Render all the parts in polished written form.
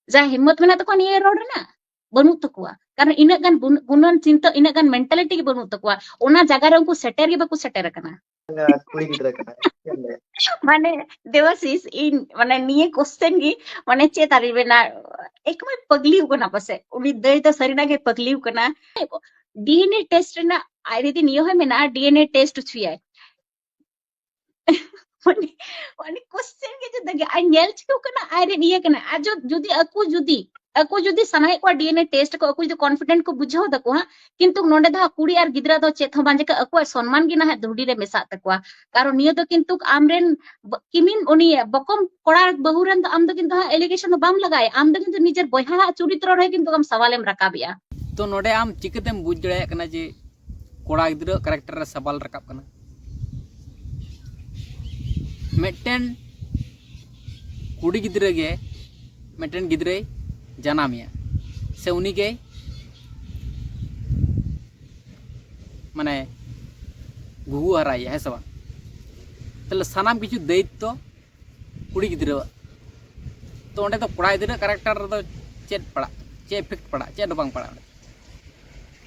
जहाँ हिम्मत में तक निये रोड ना बनू तकवा कारण इना गान गुणन चिंता इना गान मेंटालिटी के बनू तकवा ओना जगह रे उनको सेटर के बाको सेटर कना कुड़ी गिद्रा कना माने देवाशीष इन माने निये क्वेश्चन की माने चे तारी बेना एक में पगली कना पसे उनी दई तो सरीना के पगली कना डीएनए टेस्ट ना आई दिन नियो है मेना डीएनए टेस्ट छुया माने माने क्वेश्चन के जो दगे आ नेल छिको कना आरे निये कना आ जो अको जुदी सनाय को डीएनए टेस्ट को अको जो कॉन्फिडेंट को बुझाव दको हा किंतु नोंडे दा कुड़ी आर गिद्रा दो चेत हबां जे अको सम्मान गी ना धुडी रे मेसा तकवा कारण नियो दो किंतु आमरेन किमिन उनी बकम कोड़ा बहुरन तो आम दो किंतु एलिगेशन दो बाम लगाय आम दो किंतु निजर बयहा चरित्र रे किंतु हम सवालेम रकाबिया तो नोडे आम चिकतेम बुझ दड़े कना जे कोड़ा गिद्रा कैरेक्टर रे सवाल रकाब कना मेटेन कुड़ी गिद्रे गे मेटेन गिद्रे जानामिया से उनी के माने गुगु हराया है सब तले सानाम किछु दायित्व कुड़ी गिद्रे तो ओंडे तो कोड़ा गिद्रे कैरेक्टर तो चेत पड़ा चे इफेक्ट पड़ा चे दो बांग पड़ा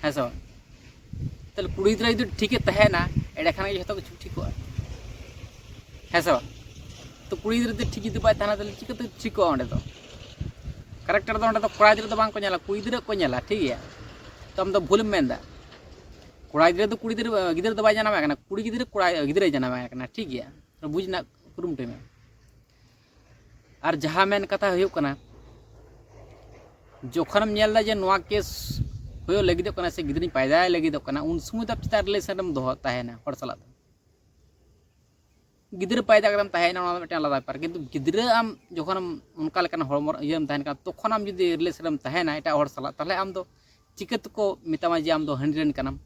है सब तले कुड़ी गिद्रे जो ठीक तहेना एडे खाना जतो किछु ठीक हो है सब तो कुड़ी गिद्रे तो ठीक बाय थाना तले चिकते ठीक हो ओंडे तो कैरेक्टर तो ओंडे तो कोड़ा गिद्रे तो बांग को नेला कुड़ी गिद्रे को नेला ठीक है तो हम तो भूल मेंदा कोड़ा गिद्रे तो कुड़ी गिद्रे तो बाय जाना में कुड़ी गिद्रे कोड़ा गिद्रे जाना में ठीक है तो बुझना कुरुमटे में और जहाँ मेन कथा हुयो कना जोखनम नेलदा जे नोआ केस हुयो लगिदो कना से गिद्री पैदा लगिदो कना उन समय तब चिता रिलेशन दो ताहेना हर सला गिद्रे पैदा करम ताहेना ओना मिटन आलादा पर किंतु गिद्रे आम जोखनम उनका लेकन हड़मो इयम ताहेन का तखन आम जुदी रिलेशन ताहेना एटा हर सला ताहले आम दो चिकत को मितामा जे आम दो हंड्रेन कनाम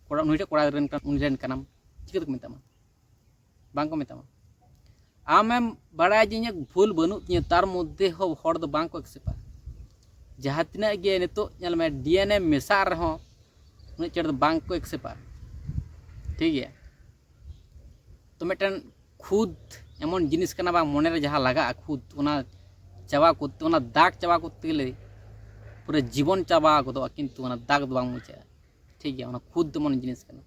कोड़ा उनिटे कोड़ा रेन कन उनिरेन कनाम चिकत को मितामा बांग को मितामा आमेम बड़ा जे भूल बनू तिया तार मध्य हो हर दो बांग को एक्सेप्ट जहाँ तिना गे नितो नेल में डीएनए मेसा रहो उन चेड़ बांग को एक्सेप्ट ठीक है तो मिटन खुद एमन जिनिस कना बा मने रे जहाँ लगा खुद उना चाबा करते उना दाग चाबा करते गेले पूरा जीवन चाबा गदो किंतु उना दाग दो बांग मुचे ठीक है उना खुद मन जिनिस कना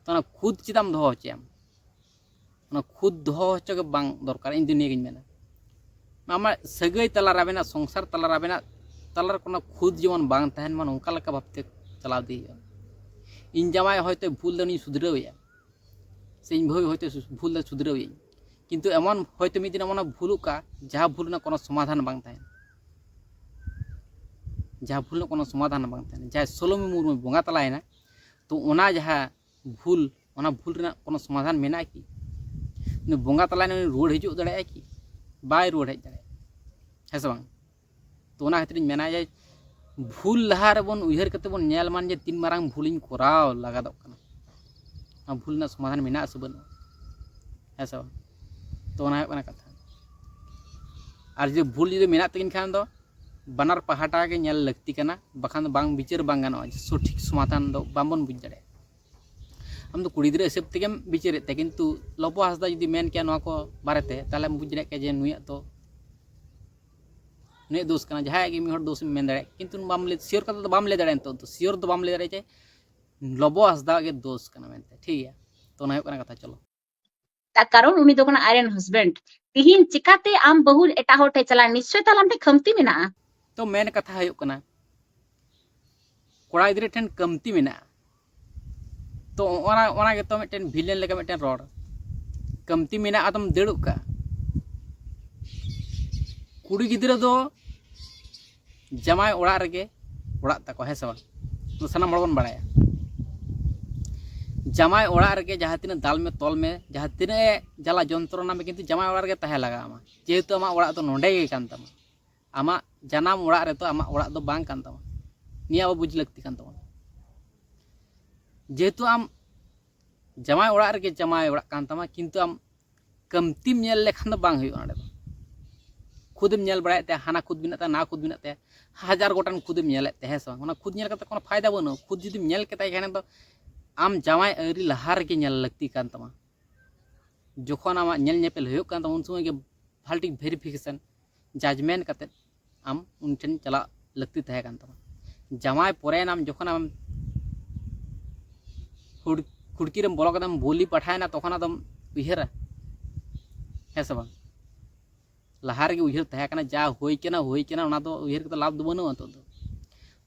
तो उना खुद चिदाम दो होचे आम उना खुद दो होचे के बांग दरकार इन दुनिया गिन मेना मामा सगई तला राबेना संसार तला राबेना तलार कोना खुद जीवन बांग तहन मन उनका लका भाबते चलाव दी इन जमाय होयते भूल दनी सुधरावया से इन भाई होयते भूल द सुधरावया किंतु एमन होयते मिदिन एमन भूलुका जहाँ भूल ना कोनो समाधान बांग तहन जहाँ भूल ना कोनो समाधान बांग तहन जहाँ सोलोमी मुर्मु बोंगा तलायना तो ओना जहाँ भूल ओना भूल ना कोनो समाधान मेना कि ने बोंगा तलायना रोड हिजु दड़ाया कि बाय रोड हेज दड़ाया है से बांग तो ओना खातिर मेना जे भूल लहा रे बन उयहर कते बन नेल मान जे तीन मारांग भूलिन कोराव लगादो कना भूल ना समाधान मेना से बन है सब तो ओना कना कथा और जे भूल जे मेना तकिन खान दो बनार पहाटा के नेल लगती कना बखान बांग बिचार बांग गानो सठिक समाधान दो बामबन बुझ दड़े हम तो कुड़ी दिरे हिसाब तेगेम बिचारे ते किंतु लबो हासदा जदि मेन के नोआ को बारेते ताले बुझ दड़े के जे नुया तो नुय दोष कना जहाँ कि मिहर दोष मेन दड़े किंतु बाम ले सियोर कता तो बाम ले दड़े तो सियोर तो बाम ले दड़े चे लबो हासदा के दोष कना मेनते ठीक है तो ना कना कथा चलो कारण उनी दो कना आयरन हस्बैंड तिहिन चिकाते आम बहु एटा होटे चला निश्चय तालाम ते खमती मेना तो मेन कथा है कना कोड़ा गिद्रे ठेन कमती मेना तो ओना गे तो मिटन भिलेन लेका मिटन रोड कमती मेना आदम देड़ुक का कुड़ी गिद्रे दो जमाय ओड़ा रगे ओड़ा तको है सब तो सनाम बड़बन बड़ाया जमाय ओड़ा रगे जहाँ तीन दाल में तोल में जहाँ तीन जला जंत्रणा में किंतु जमाय ओड़ा रगे तहे लगा आमा जेहेतु आमा ओड़ा तो नोंडे गे कान तमा आमा जनाम ओड़ा रे तो आमा ओड़ा दो बांग कान तमा निया बुझ लगती कान तमा जेहेतु आम जमाय ओड़ा रगे जमाय ओड़ा कान तमा किंतु आम कमतीम नेल लेखान दो बांग हुई ओंडे खुदम नेल बड़ाय ते हाना खुद बिना ना खुद बिना ते हजार गोटान खुदम नेल ते है सब खुद नेल कते कोनो फायदा बनो खुद जुदी नेल केताय खाने तो आम जमाय अरी लहार के नेल लगती कान तमा जोखन आमा नेल नेपेल हुयो कान तमा उन समय के भालटिक वेरिफिकेशन जजमेंट कते आम उन ठेन चला लगती तहे कान तमा जमाय पोरेनाम जखन आम खुड़की रेम बोलो कदम बोली पठायना तखन आदम उयहरा है से बांग लहा रेगे उयहर तहे काना जा होई केना ओना दो उयहर के लाभ दो बनुआ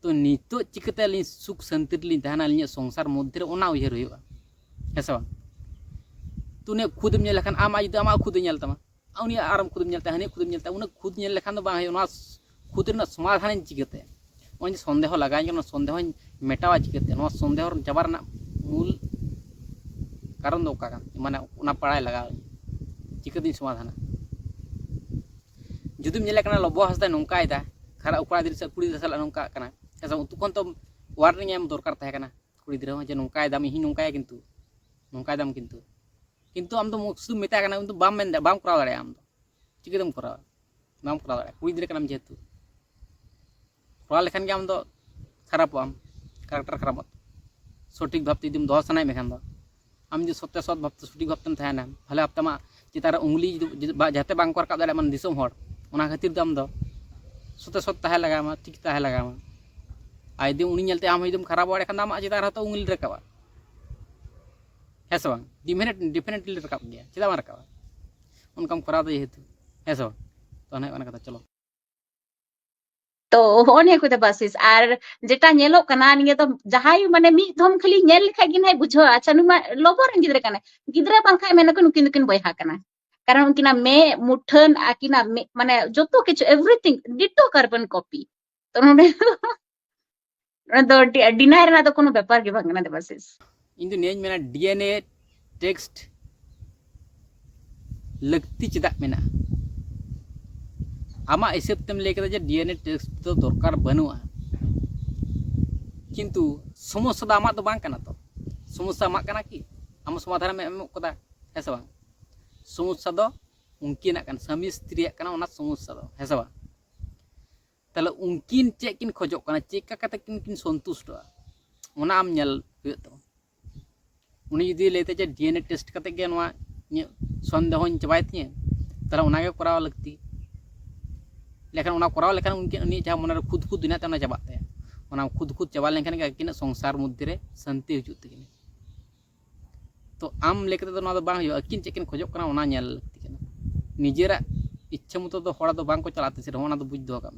तो नितो चिकते अली सुख शांति ली तहना अली संसार मध्य ओना उयहर हुआ है से बांग तू ने खुद में लेखान आम आज आम खुद तमा उनी आराम खुद में हने खुद में उन खुद लेखान दो बांग खुद समाधान चिकते उन सन्देह लगा सन्देह मेटावा चिकते सन्देह चाबा मूल कारण दो माने पढ़ाई लगा चिकती समाधान जुदीम लबो हंसदा नौका खरा कड़ा गिद्रा कुड़ी गिद्रा साला नौका उतुखन तो वार्निंग एम दरकार तहेकना कुड़ी गिद्रा जे नौकायदाम इन नौकाया किन्तु नौकायदाम किन्तु किन्तु आम शुद्ध मेता किन्तु बाम कराव दाड़े आम चिकेदम कराव बाम कराव दाड़े कुड़ी गिद्रा कनाम जेहेतु कराव लेखान आम खराब आम कैरेक्टर खराब सठिक भावते जुदीम दो सानाय मेखान आम जो सत्य सत भावते सठिक भावते तहना भले हफ्ता चितार उंगली जाते बांग को रकाब दाड़े मान दिसम हर ओना खातिर आम सत्य सत तहे लगा ठीक तहे लगा आदि उनी नेलते आम जुदीम खराब वाड़े खान आम चितार हतो उंगली रकाबा है से बांग डिफिनेटली रकाब गया चेदा बांग रकाबा उनकाम कराव जेहेतु है से बांग तो अने कथा चलो तो होने को बसिस आर जेटा नेलो कना निये तो जहाई माने मी धम खाली नेल लेखा गिन है बुझो अच्छा नुमा लोबो रन गिद्रा कना गिद्रा बांखाय मेन को नुकिन नुकिन बयहा कना कारण उनकिना मे मुठन आकिना माने जोतो किछु एवरीथिंग डिटो कार्बन कॉपी तो नोडे तो डिनाय रना तो कोनो व्यापार के बांगना दे बसिस इन दो नेज मेना डीएनए टेक्स्ट लगती चेदा मेना आमा हिसाब तेम लेके जे डीएनए टेस्ट तो दरकार बनुआ किंतु समस्या दा आमा तो बांग कना तो समस्या आमा कना कि आम समाधान में एम कदा है से बांग समस्या दो उनकिना कन स्वामी स्त्री कना ओना समस्या दो है से बांग तले उनकिन चे किन खोजो कना चेका कते किन संतुष्ट ओना आम नेल हुयो तो उनी यदि लेते जे डीएनए टेस्ट कते के नोआ सन्देह चाबाय तिया तले ओना के कराव लगती लेकिन उना कराव लेकिन उनके उनी जहाँ मन खुद खुद दुनिया ते चाबाते उना खुद खुद चाबा लेकिन कि संसार मध्य रे शांति हजू तकिन तो आम लेके तो ना बांग हो अकिन चेकिन खोजो कना ओना नेल लगती कना निजेरा इच्छा मतो तो हड़ा दो बांग को चलाते से ओना दो बुझ दो काम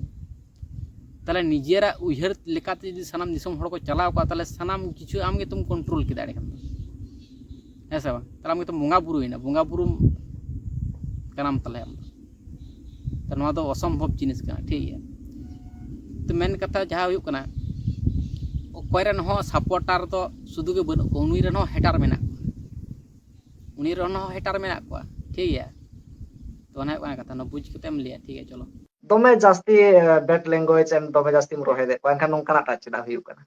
तले निजेरा उयहर लेकाते यदि सनाम दिसम हड़ को चलाव का तले सनाम किछु आम के तुम कंट्रोल के दाड़े है से बांग तले आम के तुम बोंगा बुरु कनाम तले आम तो नवा दो असंभव जिनिस कना ठीक है तो मेन कथा जहाँ हुई कना कोयरन हो सपोर्टर तो सुदु के बनु को उनी रन हो हेटर मेना उनी रन हो हेटर मेना को ठीक है तो अना कना कथा न बुझ कतेम लिया ठीक है चलो दमे जास्ती बैड लैंग्वेज एंड दमे जास्ती रोहे दे एनखान नोंकाना टाचदा हुई कना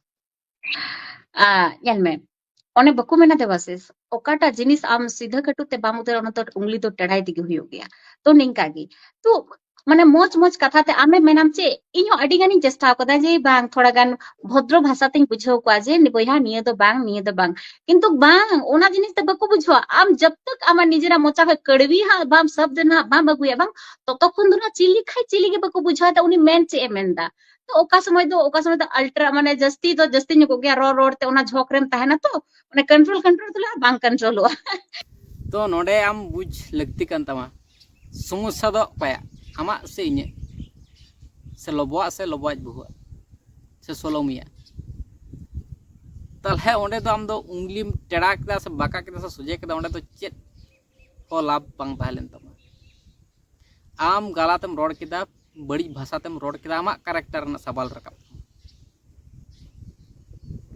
येल में ओने बको मेना दे बसिस ओकाटा जिनिस आम सीधा कटु ते बाम उतर ओना तो उंगली तो टढ़ाई दिगे हुयो गया तो निंका गी तो माने मोज मोज कथा ते आमे मेनाम चे इन हो अडी गानी चेष्टा कदा जे बांग थोड़ा गान भद्र भाषा ते बुझाव को जे बोया निये तो बांग किंतु बांग ओना जिनिस ते बको बुझवा आम जब तक आमा निजेरा मोचा के कड़वी हा बाम शब्द ना बाम बगुया बांग तो तखन दुना चिली खाई चिली के बको बुझवा त उनी मेन चे मेंदा तो ओका समय तो अल्ट्रा माने जस्ती नको गया रोड ते ओना झोकरेम तहना तो माने कंट्रोल तो बांग कंट्रोल हुआ तो नोडे आम बुझ लगती कान तमा समस्या दो पाया आमा से इने से लबोआ बहुआ से सोलोमिया तलहे ओंडे तो आम दो उंगलीम टेड़ा केदा से बाका केदा से सोजे केदा ओंडे तो चेत को लाभ बांग ताहलेन तमा आम गालातेम रोड केदा बड़ी भाषातेम रोड केदा आमा कैरेक्टर ना सवाल रकाब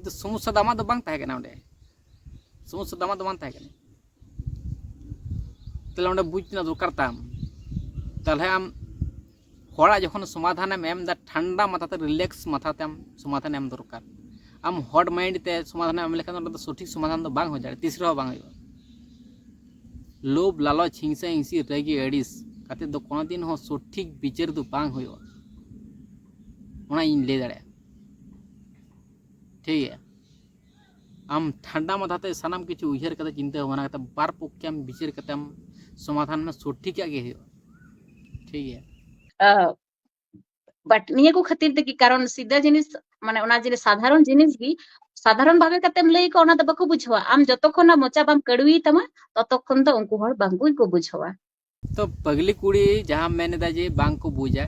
तो समस्या दामा दो बांग ताहे केना ओंडे समस्या दामा दो बांग ताहे केना तले ओंडे बुझ ना दरकार ताम तलहे आम हड़ा जखन समाधान एम दा ठंडा माथाते रिलैक्स माथाते आम समाधान एम दरकार आम हॉट माइंड ते समाधान एम लेखान तो सठिक समाधान तो बांग हो जाए तीसरे हो बांग लोभ लालच हिंसा हिंसी रेगी एडिस काते दो कोनो दिन हो सठिक विचार तो बांग हो ओना इन ले दाड़े ठीक है आम ठंडा माथाते सानाम किछु उयहर कते चिंता भावना कते बार पक्के आम विचार कते आम समाधान में सठिक के ठीक है बट निया को खातिर ते कि कारण सीधा जिनिस माने ओना जिनिस साधारण जिनिस गी साधारण भावे कतेम लई को ओना द बको बुझवा आम जतखन ना मोचा बाम कड़वी तमा ततखन तो उनको हर बांगु को बुझवा तो पगली कुड़ी जहाँ मेन जे बांग को बुझा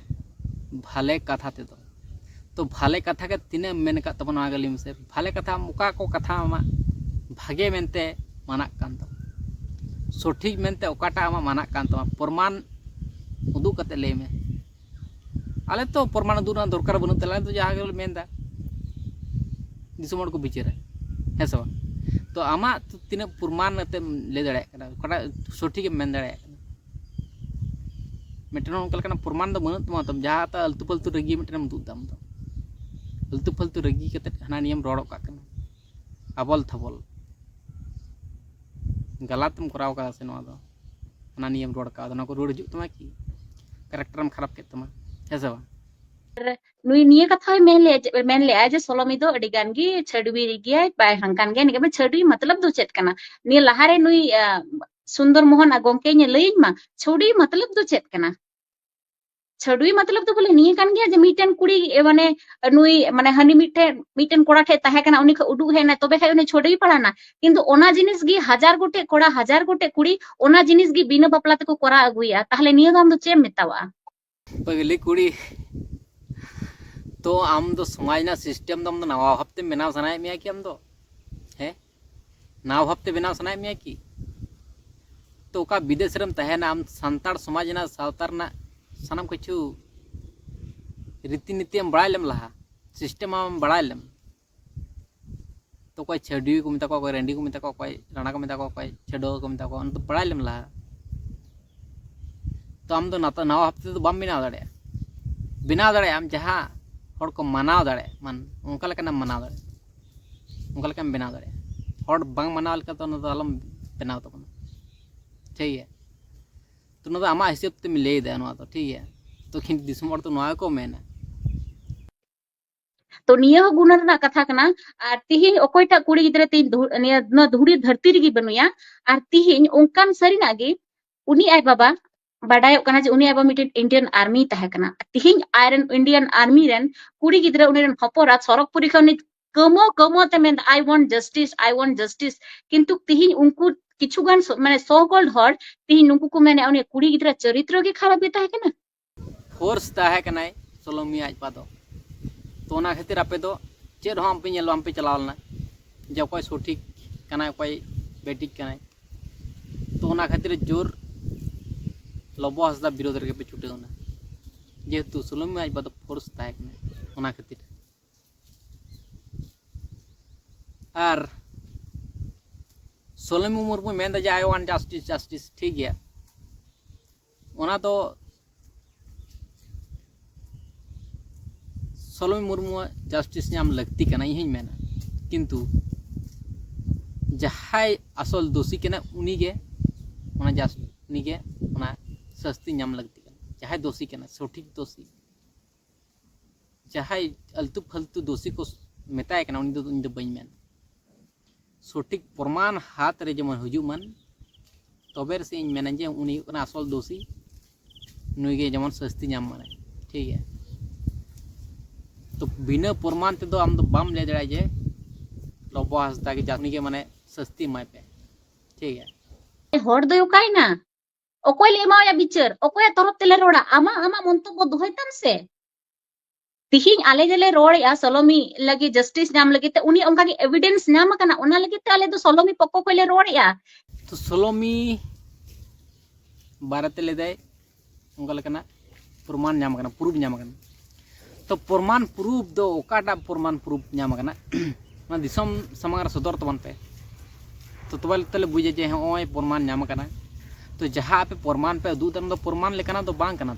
भाले कथा ते तो भाले कथा के तीन मेन का तबन आगलिम से भाले कथा मुका को कथा आमा भागे मेनते माना कान तो सठिक मेनते ओकाटा आमा माना कान तो प्रमाण उदुक कते ले में आले तो प्रमाण उदुक ना दरकार बनु तला तो जहाँ के मेनदा दिसुम हड़ को बिचारा है सब तो आमा तो तीन प्रमाण ते ले दड़े कना ओकाटा सठिक मेन दड़े मिटन उनका प्रमाण तो बनत तमा तम जहाँ ता अल्तु पल्तु रगी मिटन दुद दाम तो अल्तु पल्तु रगी कते हना नियम रोड़ो का कना अबल थबल गलतम कराव का से नवा दो हना नियम रोड़ का ना को रोड़ हिजु तमा की कैरेक्टरम खराब के तमा है सब नुई निया कथा मेन ले जे सोलोमी दो अडी गान गी छडवी गिया बाय हंकान गे निके छडवी मतलब दो चेत कना निया लहारे नुई सुंदर मोहन गोमके ने लई मा छुड़ी मतलब दो चेत कना छडवी मतलब तो बोले निया कान गया जे मीटन कुड़ी माने नुई माने हनी मीटन कोड़ा ठे ताहे कना उनी उडू है ना तबे है उनी छडवी पड़ाना किंतु ओना जिनिस गी हजार गोटे कोड़ा हजार गोटे कुड़ी ओना जिनिस गी बिना बपला तको कोरा अगुया ताहले निया गाम दो चेम मेतावा पगली कुड़ी तो आम दो समाज ना सिस्टम दम नवा हफ्ते बनाव सनाय मिया की आम दो है नवा हफ्ते बनाव सनाय मिया की तो का विदेश रम तहे ना आम संताड़ समाज ना सावतार ना सानम किछु रीति नीति हम बड़ा लेम लहा सिस्टम हम बड़ा लेम तो कोई छड़ी को मिता कोई रेंडी को मिता कोई राणा को मिता कोई छड़ो को मिता को तो बड़ा लेम लहा तो हम तो नवा हफ्ते तो बम बिना दड़े आम जहाँ हड़ को मनाव दड़े मन उनका लेका ना मनाव दड़े उनका लेका बनाव दड़े हड़ बांग मनाव लेका तो न आलम बनाव तबन ठीक है तो ना आमा हिसाब ते मिले दे ना तो ठीक है तो खिन दिसम हड़ तो नवा को मेना तो निया गुण ना कथा कना आर तिहिन ओकोयटा कुड़ी गिदरे तिन निया न धुड़ी धरती रिगी बनुया आर तिहिन उनकान सरीना गे उनी आय बाबा बाडाय कना जे उनी आय बाबा मिटेन इंडियन आर्मी तहे कना तिहिन आयरन इंडियन आर्मी रेन कुड़ी गिदरे उनी रेन हपोरा सरक परीक्षा नि कमो ते मेन आई वांट जस्टिस किंतु तिहिन उनको किछु गान माने सो कॉल्ड हर तिहिन उनको को माने उनी कुड़ी गिदरे चरित्र गे खराब तहे कना फोर्स तहे कना सोलोमी आज पादो तो ना खातिर आपे दो चेद हम पे नेलो हम पे चलावलना जे कोई सठिक कना कोई बेटिक कना तो ना खातिर जोर लबो हसदा विरोध रे पे छुटेना जेहेतु सोलोमी आज बाद फोर्स तहे कना ओना खातिर आर सोलोमी मुर्मू मेन जे आई वांट जस्टिस ठीक गया ओना तो सोलोमी मुर्मू जस्टिस नाम लगती कना यही मेना किंतु जहाय असल दोषी कना उनी गे ओना उनी गे ओना सस्ती नाम लगती कना जहाय दोषी कना सठिक दोषी जहाय अल्तु फालतु दोषी को मेताय कना उनी दो बई मेन सठिक प्रमाण हाथ रे जेमन हजु मन तबेर से इन मेना जे उनी कना असल दोषी नुई गे जेमन सस्ती नाम माने ठीक है तो बिना प्रमाण ते दो आम दो बाम ले दड़ा जे लबो हसदा के जानी के माने सस्ती माय पे ठीक है हर दो कायना ओकोय ले माया बिचार ओकोय तरफ तेले रोड़ा आमा मंतब्य दोहयताम से तिहिन आले जले रोड़ या सोलोमी लगी जस्टिस नाम लगी ते उनी उनका की एविडेंस नाम कना ओना लगी ते आले दो सोलोमी पक्को कोले रोड़ या तो सोलोमी भारत ले दे उनका लेकना प्रमाण नाम कना प्रूफ नाम कना तो प्रमाण प्रूफ दो ओकाटा प्रमाण प्रूफ नाम कना ना दिसम समांग सदर तबन पे तो तबल तले बुझे जे होय प्रमाण नाम कना तो जहाँ पे प्रमाण पे दू दम दो प्रमाण लेकना तो बांग कना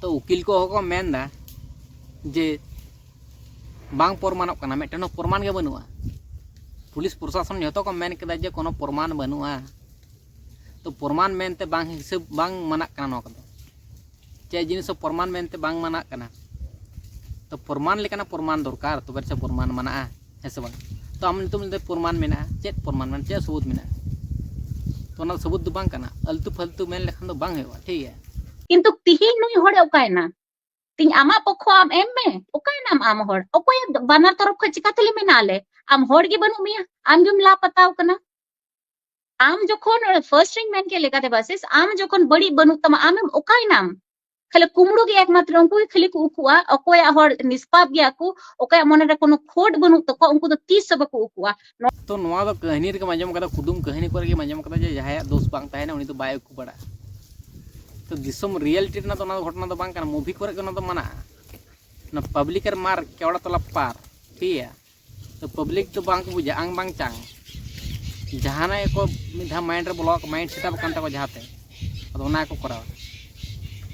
तो उकिल को होको मेनदा जे बांग प्रमाणक कना मेटन प्रमाण के बनुआ पुलिस प्रशासन जतो को मेन केदा जे कोनो प्रमाण बनुआ तो प्रमाण मेनते बांग हिसाब बांग मना कना नो कदो चे जिनिस प्रमाण मेनते बांग मना कना तो प्रमाण लेकना प्रमाण दरकार तो बेरसे प्रमाण मना है से बांग तो हम तुम ले प्रमाण मेना चेत प्रमाण मन चे सबूत मेना तो ना सबूत दो बांग कना अल्तु फालतू मेन लेखन दो बांग हेवा ठीक है किंतु तिही नुई हड़े ओकायना तीन आमा पक्ष आम एम में ओकायना आम हड़ ओकोय बानार तरफ ख चिकातली मेनाले आम हड़ गे बनु मिया आम जुम ला पताव कना आम जखन फर्स्ट रिंग मेन के लेकाते बासिस आम जखन बड़ी बनु तमा आम ओकायनाम खाली कुमड़ो गे एकमात्र उनको खाली को उकुआ ओकोय हड़ निष्पाप गया को ओकोय मन रे कोनो खोट बनु तको उनको तो 30 सब को उकुआ तो नवा दो कहानी रे माध्यम कदा कुदुम कहानी पर के माध्यम कदा जे जहाया दोष बांग ताहेना उनी तो बाय उकु बड़ा तो दिसम रियलिटी ना तो ना घटना तो बांग काना मूवी करे ना तो मना ना पब्लिक रे मार केवड़ा तोला पार ठीक है तो पब्लिक तो बांग को बुझा आंग बांग चांग जहाना को मिधा माइंड रे ब्लॉक माइंड सेटअप कांता को जहाते तो ओना को करा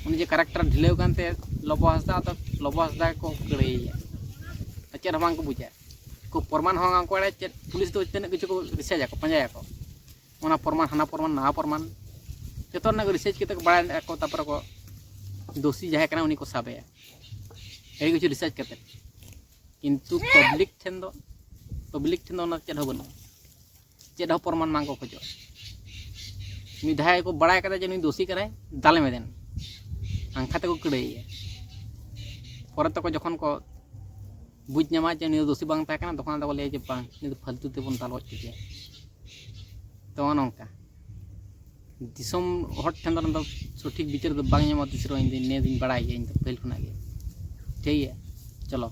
उनी जे कैरेक्टर ढिलेव कांते लबो हसदा तो लबो हसदा को करेया चेर बांग को बुझा को प्रमाण होंगा को चे पुलिस तो इतने किछु को रिसर्च को पंजाया को ओना प्रमाण हाना प्रमाण ना प्रमाण जतो ना रिसर्च केते बड़ा को तापर को दोषी जहे कना उनी को साबे ए किछु रिसर्च केते किंतु पब्लिक ठेन दो ना चेद होबन चेद हो प्रमाण मांग को खोजो मिधाय को बड़ा कदा जे नी दोषी करे दाले में देन आंखाते को कड़ैया परते को जखन को बुझ नामा जे नी दोषी बांग ताकना तखन तो ले जे बांग नी तो फालतू ते बन दालो चिके तो नंका दिसम हट ठेन दो सठिक विचार दो बांग नामा तिसरो इन ने दिन बड़ा इन तो फेल खुना गे ठीक है चलो।